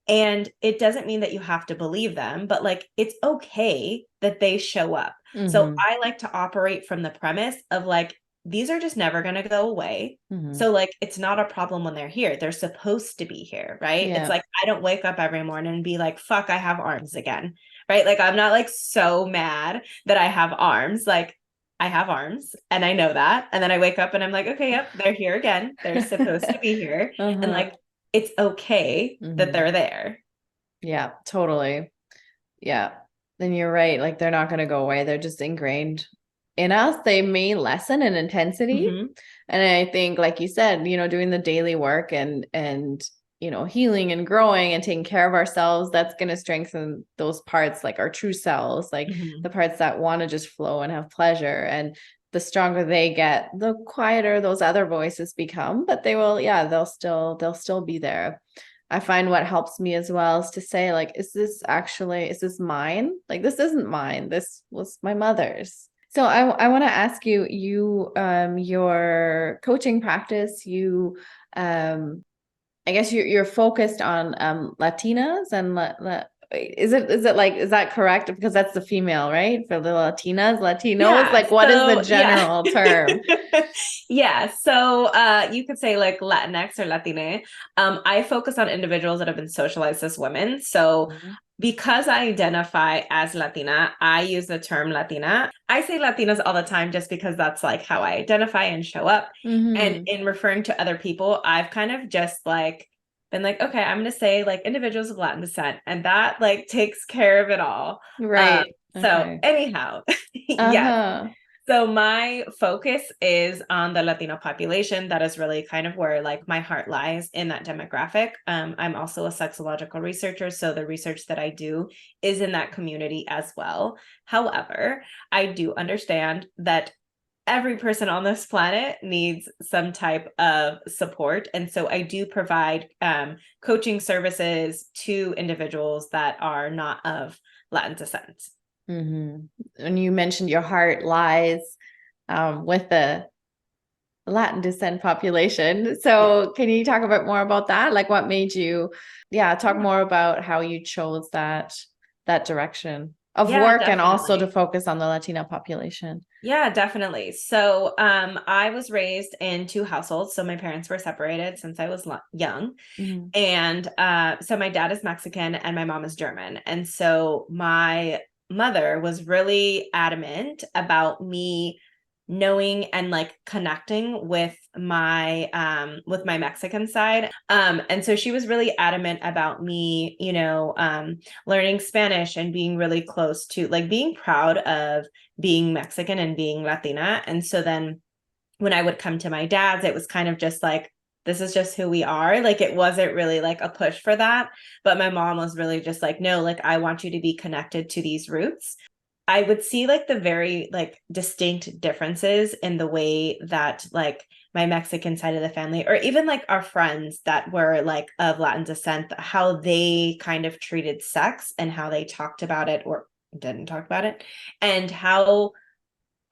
And it doesn't mean that you have to believe them, but like it's okay that they show up. So Mm-hmm. I like to operate from the premise of like, these are just never going to go away. Mm-hmm. So like it's not a problem when they're here. They're supposed to be here, right? It's Yeah. like I don't wake up every morning and be like, fuck, I have arms again. Right? Like I'm not like so mad that I have arms. Like I have arms and I know that. And then I wake up and I'm like, okay, yep, they're here again. They're supposed to be here. And Uh-huh. like it's okay that Mm-hmm. they're there. Yeah, totally. Yeah. Then you're right. Like they're not going to go away. They're just ingrained in us. They may lessen in intensity. Mm-hmm. And I think, like you said, doing the daily work and healing and growing and taking care of ourselves, that's going to strengthen those parts, like our true selves, like Mm-hmm. the parts that want to just flow and have pleasure. And the stronger they get, the quieter those other voices become, but they will, yeah, they'll still be there. I find what helps me as well is to say, like, is this mine? Like, this isn't mine. This was my mother's. So I want to ask you, your coaching practice, I guess you're focused on Latinas and is that correct? Because that's the female, right? For the Latinas, Latinos, Yeah. like what is the So yeah. general term? Yeah. So you could say like Latinx or Latine. I focus on individuals that have been socialized as women. So Mhm. because I identify as Latina, I use the term Latina. I say Latinas all the time just because that's like how I identify and show up. And Mhm. in referring to other people, I've kind of just like been like, okay, I'm going to say like individuals of Latin descent, and that like takes care of it all. Um, Right. so Okay. anyhow, yes. Uh-huh. So my focus is on the Latino population. That is really kind of where like my heart lies in that demographic. I'm also a sexological researcher, so the research that I do is in that community as well. However, I do understand that every person on this planet needs some type of support. And so I do provide coaching services to individuals that are not of Latin descent. Mm-hmm. And you mentioned your heart lies with the Latin descent population. Yeah. So can you talk a bit more about that? Like what made you, yeah, talk more about how you chose that direction of Yeah, work and also to definitely. focus on the Latino population. Yeah, definitely. So, I was raised in two households. So my parents were separated since I was young. Mm-hmm. And so my dad is Mexican and my mom is German. And so my mother was really adamant about me knowing and like connecting with my Mexican side. And so she was really adamant about me, learning Spanish and being really close to like being proud of being Mexican and being Latina. And so then when I would come to my dad's, it was kind of just like this is just who we are. Like, it wasn't really like a push for that. But my mom was really just like, no, like, I want you to be connected to these roots. I would see like the very like distinct differences in the way that like my Mexican side of the family, or even like our friends that were like of Latin descent, how they kind of treated sex and how they talked about it or didn't talk about it, and how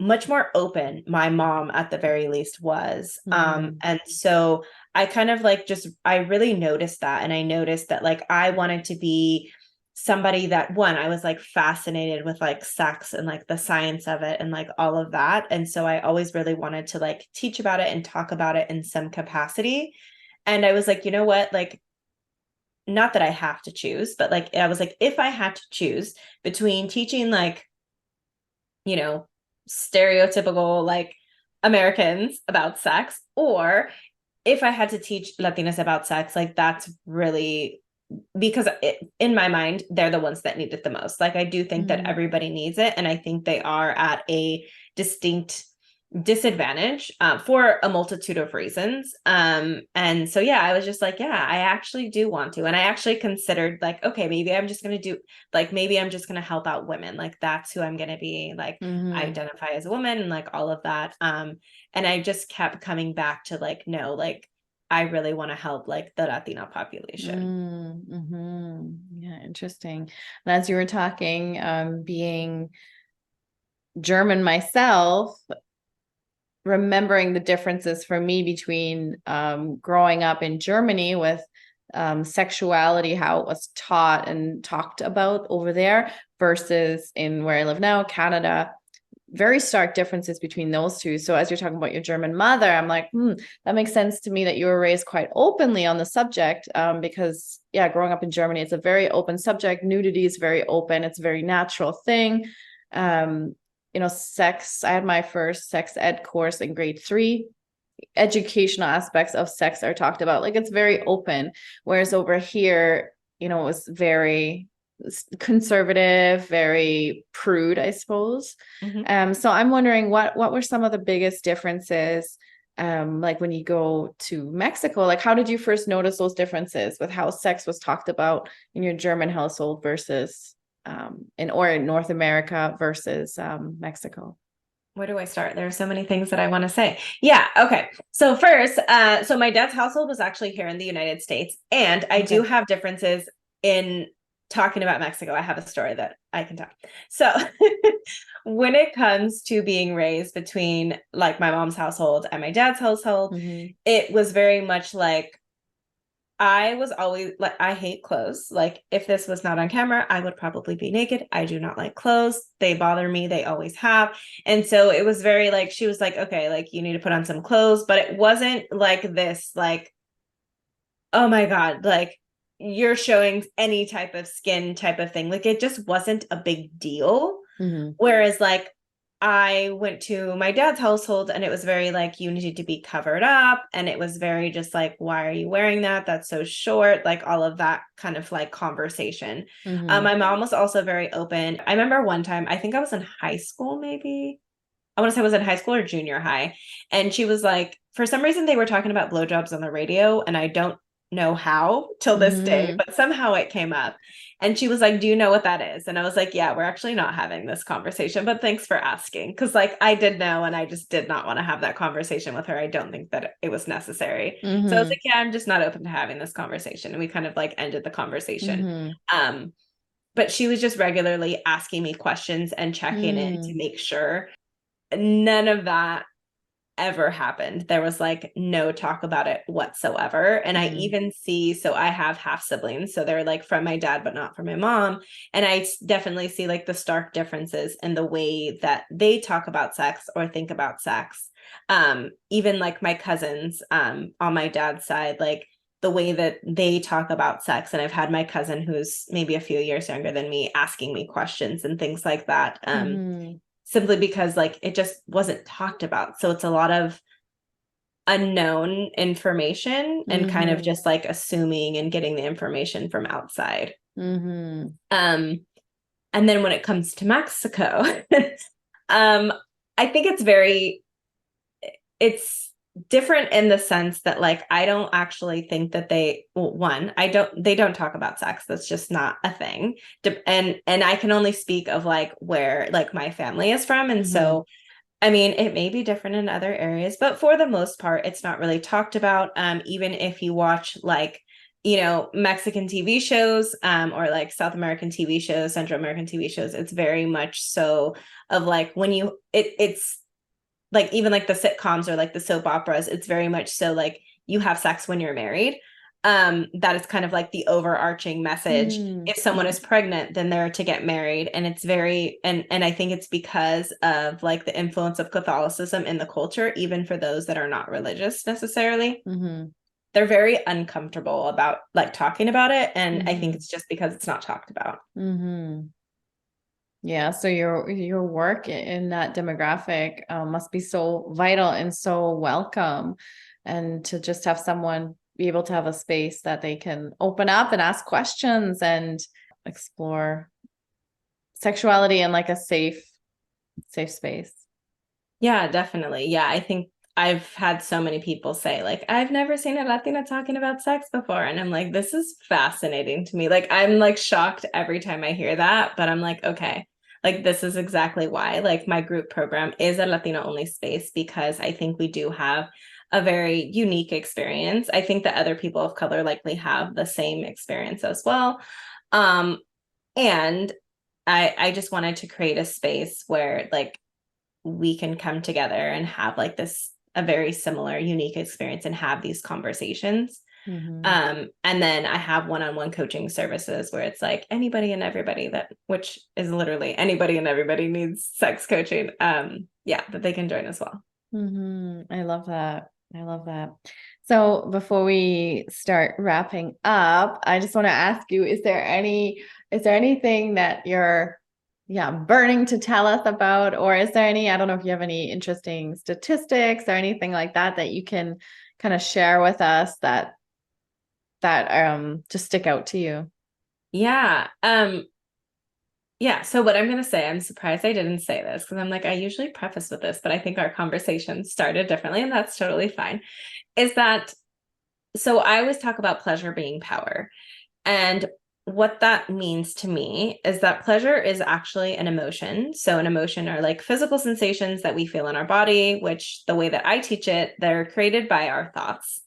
much more open my mom at the very least was. And so I kind of like just I really noticed that, and I noticed that like I wanted to be somebody that, one, I was like fascinated with like sex and like the science of it and like all of that, and so I always really wanted to like teach about it and talk about it in some capacity. And I was like, you know what, like, not that I have to choose, but like I was like, if I had to choose between teaching like, you know, stereotypical like Americans about sex, or if I had to teach Latinas about sex, like that's really, because in my mind, they're the ones that need it the most. Like, I do think that everybody needs it. And I think they are at a distinct disadvantage for a multitude of reasons. And so, yeah, I was just like, yeah, I actually do want to. And I actually considered like, okay, maybe I'm just going to do, like, maybe I'm just going to help out women. Like, that's who I'm going to be. Like, I identify as a woman and like all of that. And I just kept coming back to like, no, like, I really want to help like the Latino population. Yeah, interesting. And as you were talking, being German myself, remembering the differences for me between growing up in Germany with sexuality, how it was taught and talked about over there, versus in where I live now, Canada. Very stark differences between those two. So as you're talking about your German mother, I'm like, that makes sense to me that you were raised quite openly on the subject, because yeah, growing up in Germany, it's a very open subject. Nudity is very open. It's a very natural thing. Sex, I had my first sex ed course in grade 3. Educational aspects of sex are talked about. Like, it's very open. Whereas over here, it was very conservative, very prude, I suppose. So I'm wondering what were some of the biggest differences, like when you go to Mexico, like how did you first notice those differences with how sex was talked about in your German household versus in North America versus Mexico? Where do I start? There are so many things that I want to say. Yeah. Okay. So first, so my dad's household was actually here in the United States, and I do have differences in talking about Mexico. I have a story that I can tell. So when it comes to being raised between like my mom's household and my dad's household, it was very much like, I was always like, I hate clothes. Like, if this was not on camera, I would probably be naked. I do not like clothes. They bother me. They always have. And so it was very like, she was like, okay, like, you need to put on some clothes. But it wasn't like this, like, oh my God, like, you're showing any type of skin type of thing. Like, it just wasn't a big deal. Whereas like, I went to my dad's household and it was very like, you needed to be covered up. And it was very just like, why are you wearing that? That's so short. Like, all of that kind of like conversation. My mom was also very open. I remember one time, I think I was in high school, maybe. I want to say I was in high school or junior high. And she was like, for some reason, they were talking about blowjobs on the radio. And I don't know how till this day, but somehow it came up. And she was like, do you know what that is? And I was like, yeah, we're actually not having this conversation, but thanks for asking. Cause like, I did know, and I just did not want to have that conversation with her. I don't think that it was necessary. So I was like, yeah, I'm just not open to having this conversation. And we kind of like ended the conversation. But she was just regularly asking me questions and checking in to make sure. None of that ever happened. There was like no talk about it whatsoever. And I even see, so I have half siblings, so they're like from my dad, but not from my mom. And I definitely see like the stark differences in the way that they talk about sex or think about sex. Even like my cousins on my dad's side, like the way that they talk about sex. And I've had my cousin who's maybe a few years younger than me asking me questions and things like that. Simply because like it just wasn't talked about. So it's a lot of unknown information and kind of just like assuming and getting the information from outside. And then when it comes to Mexico, I think it's different in the sense that like I don't actually think that they don't talk about sex. That's just not a thing. And I can only speak of like where like my family is from. And Mm-hmm. so I mean, it may be different in other areas, but for the most part, it's not really talked about. Even if you watch like, Mexican TV shows, or like South American TV shows, Central American TV shows, it's very much so of like when it's like even like the sitcoms or like the soap operas, it's very much so like you have sex when you're married. That is kind of like the overarching message. Mm-hmm. If someone is pregnant, then they're to get married. And it's very and I think it's because of like the influence of Catholicism in the culture, even for those that are not religious necessarily. Mm-hmm. They're very uncomfortable about like talking about it. And I think Mm-hmm. it's just because it's not talked about. Mm-hmm. Yeah, so your work in that demographic must be so vital and so welcome, and to just have someone be able to have a space that they can open up and ask questions and explore sexuality in like a safe space. Yeah, definitely. Yeah, I think I've had so many people say, like, I've never seen a Latina talking about sex before. And I'm like, this is fascinating to me. Like, I'm like shocked every time I hear that, but I'm like, okay, like, this is exactly why. Like, my group program is a Latina only space because I think we do have a very unique experience. I think that other people of color likely have the same experience as well. Um, and I just wanted to create a space where, like, we can come together and have like this a very similar unique experience and have these conversations. Mm-hmm. And then I have one-on-one coaching services where it's like anybody and everybody, that which is literally anybody and everybody needs sex coaching, yeah, that they can join as well. Mm-hmm. I love that. I love that. So before we start wrapping up, I just want to ask you, is there anything that you're, yeah, burning to tell us about, or is there any, I don't know if you have any interesting statistics or anything like that that you can kind of share with us that just stick out to you? Yeah. Yeah, so what I'm going to say, I'm surprised I didn't say this because I'm like, I usually preface with this, but I think our conversation started differently, and that's totally fine. Is that so I always talk about pleasure being power. And what that means to me is that pleasure is actually an emotion. So, an emotion are like physical sensations that we feel in our body, which the way that I teach it, they're created by our thoughts.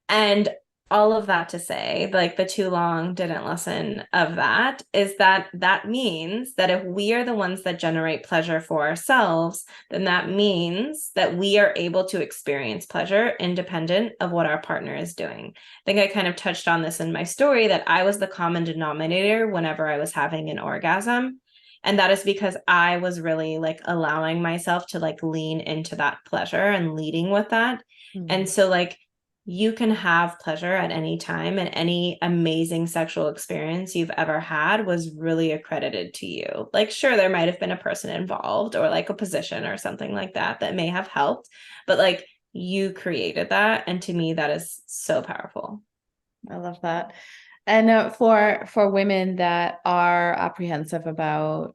And all of that to say, like the too long didn't listen of that, is that that means that if we are the ones that generate pleasure for ourselves, then that means that we are able to experience pleasure independent of what our partner is doing. I think I kind of touched on this in my story that I was the common denominator whenever I was having an orgasm. And that is because I was really like allowing myself to like lean into that pleasure and leading with that. And Mm. so, like, you can have pleasure at any time, and any amazing sexual experience you've ever had was really accredited to you. Like, sure, there might have been a person involved or like a position or something like that that may have helped, but like you created that. And to me, that is so powerful. I love that. And for women that are apprehensive about,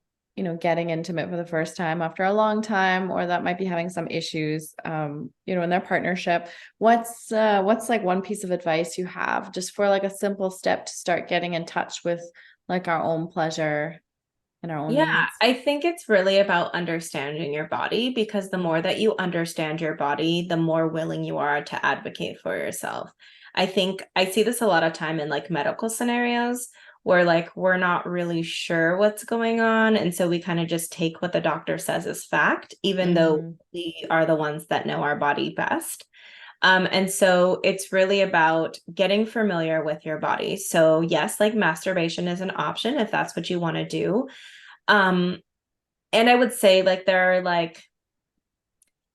getting intimate for the first time after a long time, or that might be having some issues, in their partnership, what's like one piece of advice you have just for like a simple step to start getting in touch with like our own pleasure and our own Yeah, needs? I think it's really about understanding your body, because the more that you understand your body, the more willing you are to advocate for yourself. I think I see this a lot of time in like medical scenarios where like we're not really sure what's going on. And so we kind of just take what the doctor says as fact, even though Mm-hmm. we are the ones that know our body best. And so it's really about getting familiar with your body. So, yes, like masturbation is an option if that's what you want to do. Um, and I would say like there are like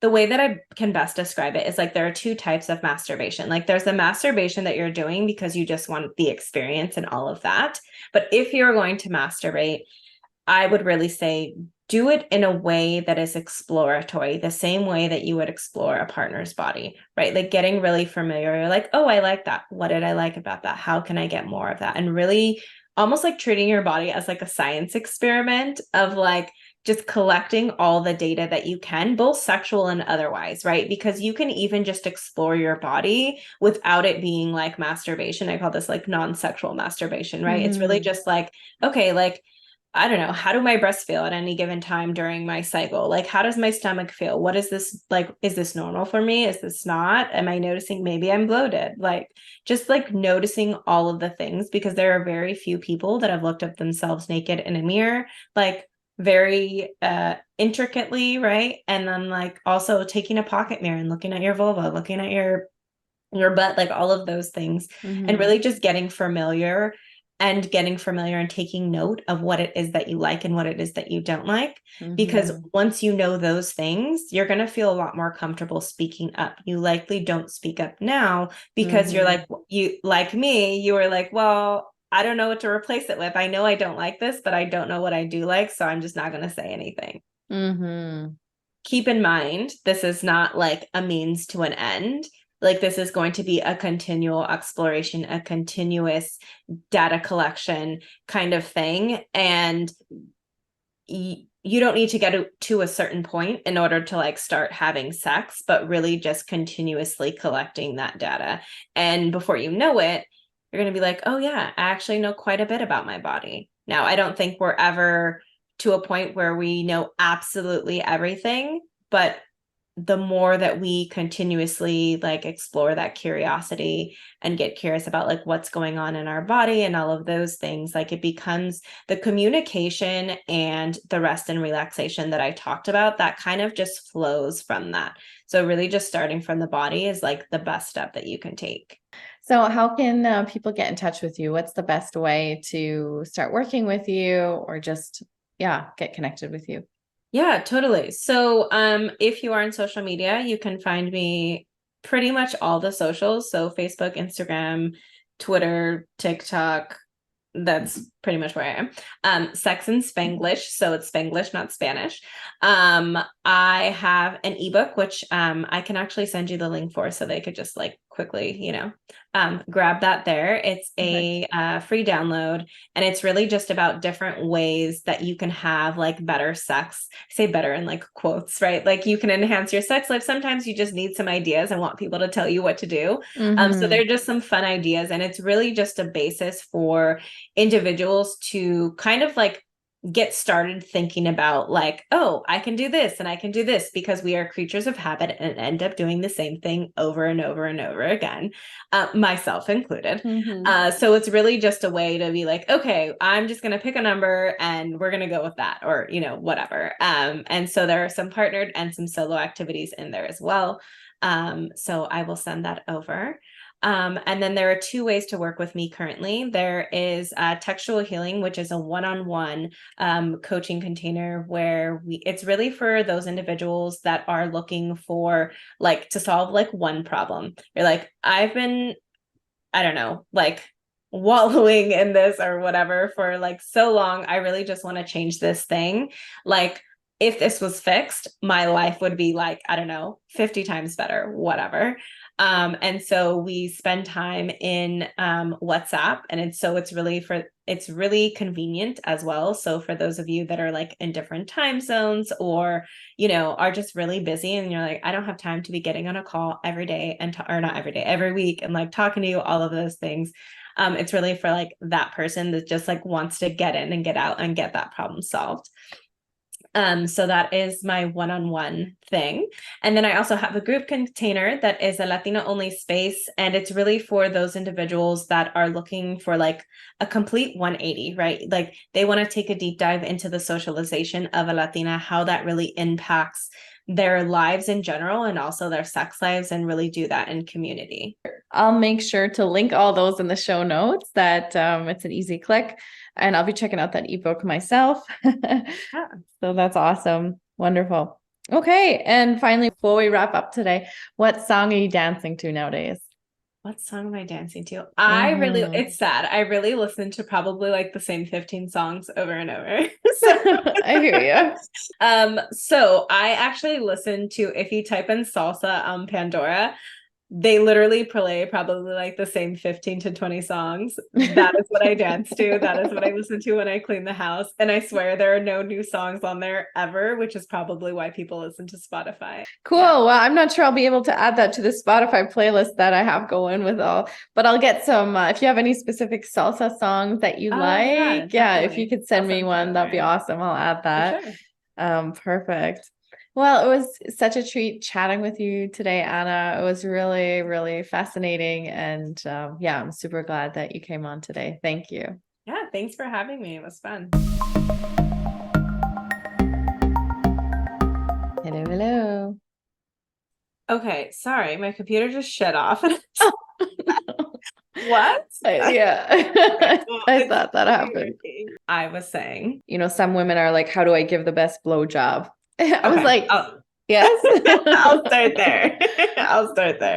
the way that I can best describe it is like there are two types of masturbation. Like there's the masturbation that you're doing because you just want the experience and all of that. But if you're going to masturbate, I would really say do it in a way that is exploratory, the same way that you would explore a partner's body, right? Like getting really familiar. You're like, oh, I like that. What did I like about that? How can I get more of that? And really almost like treating your body as like a science experiment of like, just collecting all the data that you can, both sexual and otherwise, right? Because you can even just explore your body without it being like masturbation. I call this like non-sexual masturbation, right? It's really just like, okay, like, I don't know, how do my breasts feel at any given time during my cycle? Like, how does my stomach feel? What is this like? Is this normal for me? Is this not? Am I noticing maybe I'm bloated? Like, just like noticing all of the things, because there are very few people that have looked at themselves naked in a mirror, like very intricately, right? And then like also taking a pocket mirror and looking at your vulva, looking at your butt, like all of those things, and really just getting familiar and taking note of what it is that you like and what it is that you don't like. Because once you know those things, you're going to feel a lot more comfortable speaking up. You likely don't speak up now because you're like, you like me, you were like, well, I don't know what to replace it with. I know I don't like this, but I don't know what I do like. So I'm just not going to say anything. Keep in mind, this is not like a means to an end. Like, this is going to be a continual exploration, a continuous data collection kind of thing. And you don't need to get to a certain point in order to like start having sex, but really just continuously collecting that data. And before you know it, you're going to be like, oh yeah, I actually know quite a bit about my body. Now, I don't think we're ever to a point where we know absolutely everything, but the more that we continuously like explore that curiosity and get curious about like what's going on in our body and all of those things, like it becomes the communication and the rest and relaxation that I talked about, that kind of just flows from that. So really just starting from the body is like the best step that you can take. So how can people get in touch with you? What's the best way to start working with you, or just, get connected with you? Yeah, totally. So, if you are on social media, you can find me pretty much all the socials. So Facebook, Instagram, Twitter, TikTok. That's pretty much where I am. Sex and Spanglish. So it's Spanglish, not Spanish. I have an ebook, which I can actually send you the link for, so they could just like quickly, grab that there. It's a free download, and it's really just about different ways that you can have like better sex. I say better in like quotes, right? Like you can enhance your sex life. Sometimes you just need some ideas and want people to tell you what to do. So they're just some fun ideas, and it's really just a basis for individuals to kind of like get started thinking about like, oh, I can do this and I can do this, because we are creatures of habit and end up doing the same thing over and over and over again, myself included. So it's really just a way to be like, okay, I'm just going to pick a number and we're going to go with that, or, whatever. And so there are some partnered and some solo activities in there as well. So I will send that over. And then there are two ways to work with me currently. There is Textual Healing, which is a one-on-one coaching container where it's really for those individuals that are looking for like to solve like one problem. You're like, I've been, I don't know, like wallowing in this or whatever for like so long. I really just want to change this thing. Like, if this was fixed, my life would be like, I don't know, 50 times better, whatever. And so we spend time in WhatsApp, and it's really convenient as well. So for those of you that are like in different time zones, or, are just really busy and you're like, I don't have time to be getting on a call every day or not every day, every week, and like talking to you, all of those things. It's really for like that person that just like wants to get in and get out and get that problem solved. So that is my one-on-one thing. And then I also have a group container that is a Latina only space. And it's really for those individuals that are looking for like a complete 180, right? Like they want to take a deep dive into the socialization of a Latina, how that really impacts their lives in general and also their sex lives, and really do that in community. I'll make sure to link all those in the show notes, that it's an easy click, and I'll be checking out that ebook myself. Yeah. So that's awesome. Wonderful. Okay. And finally, before we wrap up today, what song are you dancing to nowadays? What song am I dancing to? Mhm. It's sad. I really listen to probably like the same 15 songs over and over. So, I hear you. so I actually listen to, if you type in salsa on Pandora, They literally play probably like the same 15 to 20 songs. That is what I dance to. That is what I listen to when I clean the house. And I swear there are no new songs on there ever, which is probably why people listen to Spotify. Cool. Yeah. Well, I'm not sure I'll be able to add that to the Spotify playlist that I have going with all, but I'll get some, if you have any specific salsa songs that you like, yeah, if you could send me one, that'd be awesome. I'll add that. Sure. Perfect. Well, it was such a treat chatting with you today, Anna. It was really, really fascinating. And yeah, I'm super glad that you came on today. Thank you. Yeah, thanks for having me. It was fun. Hello, hello. Okay, sorry, my computer just shut off. What? Yeah. Well, I thought that happened. I was saying, some women are like, how do I give the best blowjob? I was okay, like, yes. I'll start there. I'll start there.